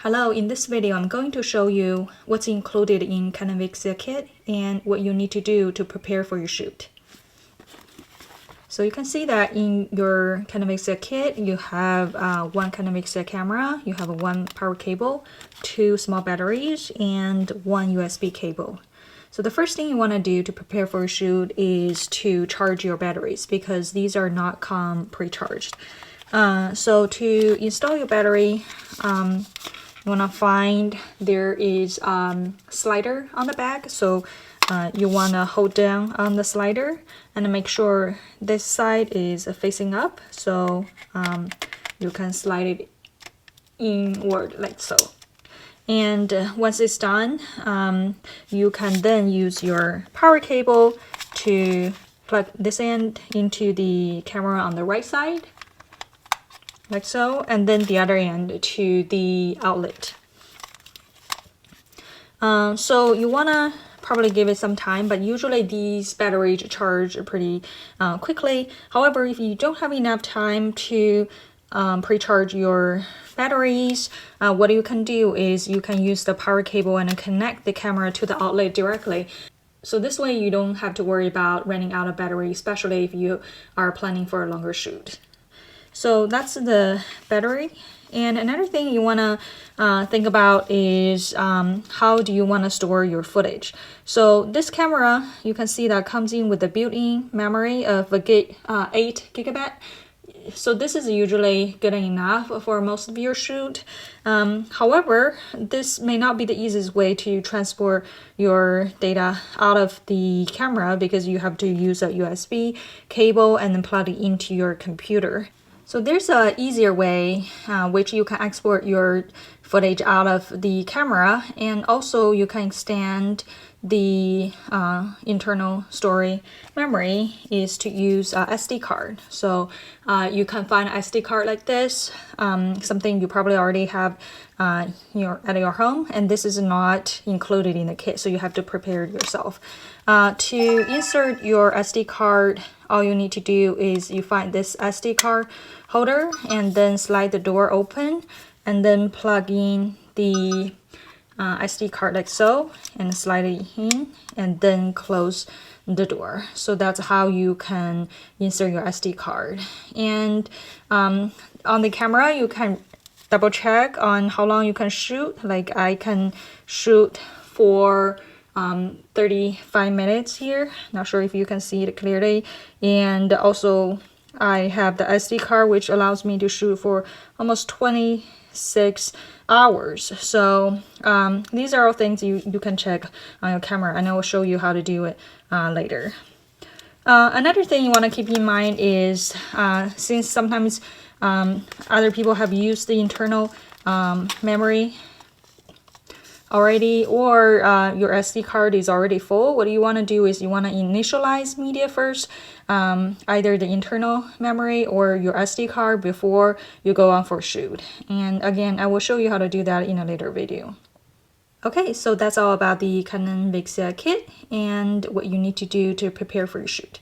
Hello, in this video I'm going to show you what's included in Canon Vixia kit and what you need to do to prepare for your shoot. So you can see that in your Canon Vixia kit you have one Canon Vixia camera, you have one power cable, two small batteries, and one USB cable. So the first thing you want to do to prepare for a shoot is to charge your batteries because these are not come pre-charged. So to install your battery, you want to find there is slider on the back, so you want to hold down on the slider and make sure this side is facing up, so you can slide it inward like so. And once it's done, you can then use your power cable to plug this end into the camera on the right side like so, and then the other end to the outlet. So you wanna probably give it some time, but usually these batteries charge pretty quickly. However, if you don't have enough time to pre-charge your batteries, what you can do is you can use the power cable and connect the camera to the outlet directly. So this way you don't have to worry about running out of battery, especially if you are planning for a longer shoot. So that's the battery. And another thing you want to think about is how do you want to store your footage. So this camera, you can see that comes in with a built-in memory of 8 GB. So this is usually good enough for most of your shoot. However, this may not be the easiest way to transport your data out of the camera because you have to use a USB cable and then plug it into your computer. So there's an easier way which you can export your footage out of the camera, and also you can extend the internal storage memory is to use a SD card. So you can find an SD card like this, something you probably already have at your home, and this is not included in the kit, so you have to prepare it yourself. To insert your SD card, all you need to do is you find this SD card holder and then slide the door open and then plug in the SD card like so and slide it in and then close the door. So that's how you can insert your SD card. And on the camera you can double check on how long you can shoot. Like I can shoot for 35 minutes here. Not sure if you can see it clearly. And also I have the SD card which allows me to shoot for almost 26 hours. So these are all things you can check on your camera, and I will show you how to do it later. Another thing you want to keep in mind is since sometimes other people have used the internal memory already, or your SD card is already full, what you want to do is you want to initialize media first, either the internal memory or your SD card before you go on for a shoot. And again, I will show you how to do that in a later video. Okay, so that's all about the Canon Vixia kit and what you need to do to prepare for your shoot.